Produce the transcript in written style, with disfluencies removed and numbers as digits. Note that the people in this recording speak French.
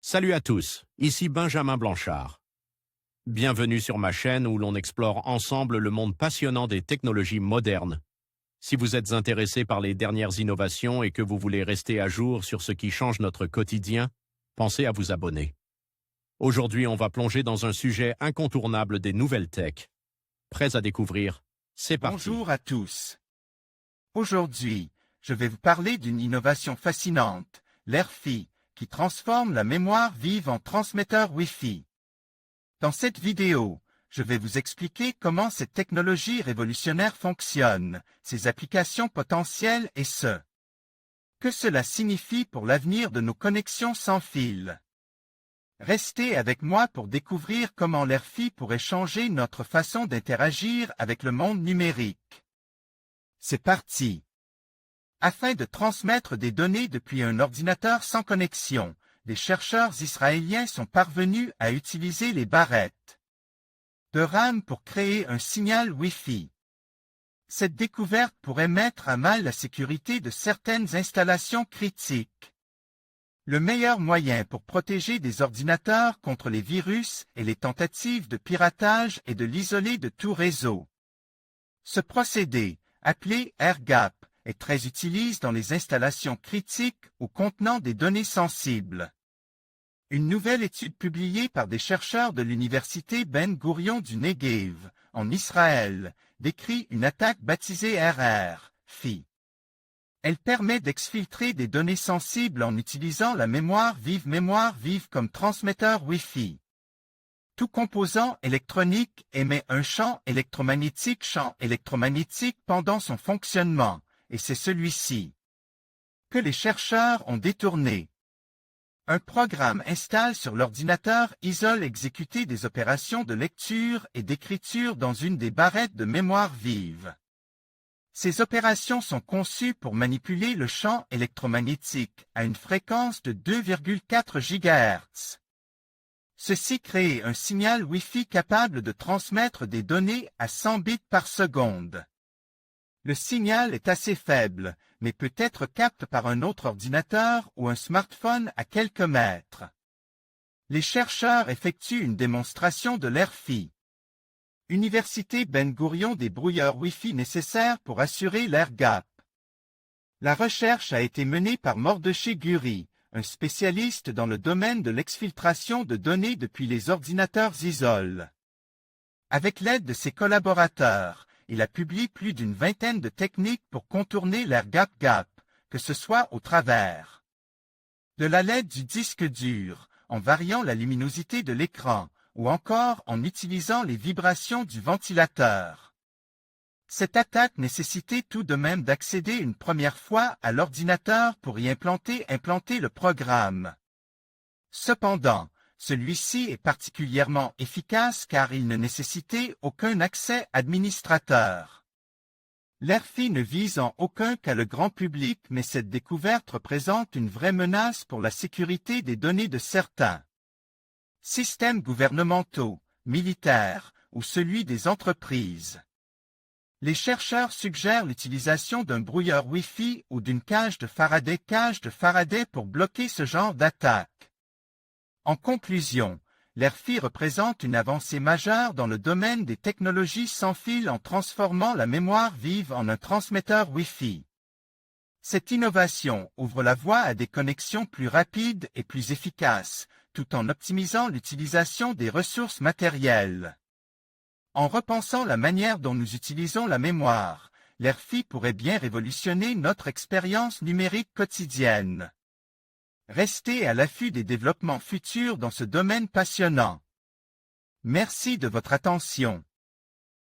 Salut à tous, ici Benjamin Blanchard. Bienvenue sur ma chaîne où l'on explore ensemble le monde passionnant des technologies modernes. Si vous êtes intéressé par les dernières innovations et que vous voulez rester à jour sur ce qui change notre quotidien, pensez à vous abonner. Aujourd'hui, on va plonger dans un sujet incontournable des nouvelles tech. Prêts à découvrir? C'est parti. Bonjour à tous. Aujourd'hui, je vais vous parler d'une innovation fascinante, l'AirFi, qui transforme la mémoire vive en transmetteur Wi-Fi. Dans cette vidéo, je vais vous expliquer comment cette technologie révolutionnaire fonctionne, ses applications potentielles et ce que cela signifie pour l'avenir de nos connexions sans fil. Restez avec moi pour découvrir comment l'AirFi pourrait changer notre façon d'interagir avec le monde numérique. C'est parti! Afin de transmettre des données depuis un ordinateur sans connexion, les chercheurs israéliens sont parvenus à utiliser les barrettes de RAM pour créer un signal Wi-Fi. Cette découverte pourrait mettre à mal la sécurité de certaines installations critiques. Le meilleur moyen pour protéger des ordinateurs contre les virus et les tentatives de piratage est de l'isoler de tout réseau. Ce procédé, appelé air-gap, est très utilisé dans les installations critiques ou contenant des données sensibles. Une nouvelle étude publiée par des chercheurs de l'université Ben Gurion du Negev, en Israël, décrit une attaque baptisée RR-FI. Elle permet d'exfiltrer des données sensibles en utilisant la mémoire vive comme transmetteur Wi-Fi. Tout composant électronique émet un champ électromagnétique pendant son fonctionnement, et c'est celui-ci que les chercheurs ont détourné. Un programme installé sur l'ordinateur isole exécuter des opérations de lecture et d'écriture dans une des barrettes de mémoire vive. Ces opérations sont conçues pour manipuler le champ électromagnétique à une fréquence de 2,4 GHz. Ceci crée un signal Wi-Fi capable de transmettre des données à 100 bits par seconde. Le signal est assez faible, mais peut être capté par un autre ordinateur ou un smartphone à quelques mètres. Les chercheurs effectuent une démonstration de l'AirFi. Université Ben Gurion des brouilleurs Wi-Fi nécessaires pour assurer l'air-gap. La recherche a été menée par Mordechai Guri, un spécialiste dans le domaine de l'exfiltration de données depuis les ordinateurs isole. Avec l'aide de ses collaborateurs, il a publié plus d'une vingtaine de techniques pour contourner l'air-gap, que ce soit au travers de la LED du disque dur, en variant la luminosité de l'écran, ou encore en utilisant les vibrations du ventilateur. Cette attaque nécessitait tout de même d'accéder une première fois à l'ordinateur pour y implanter le programme. Cependant, celui-ci est particulièrement efficace car il ne nécessitait aucun accès administrateur. L'AirFi ne vise en aucun cas le grand public, mais cette découverte représente une vraie menace pour la sécurité des données de certains systèmes gouvernementaux, militaires ou celui des entreprises. Les chercheurs suggèrent l'utilisation d'un brouilleur Wi-Fi ou d'une cage de Faraday pour bloquer ce genre d'attaque. En conclusion, l'AirFi représente une avancée majeure dans le domaine des technologies sans fil en transformant la mémoire vive en un transmetteur Wi-Fi. Cette innovation ouvre la voie à des connexions plus rapides et plus efficaces, tout en optimisant l'utilisation des ressources matérielles. En repensant la manière dont nous utilisons la mémoire, l'AirFi pourrait bien révolutionner notre expérience numérique quotidienne. Restez à l'affût des développements futurs dans ce domaine passionnant. Merci de votre attention.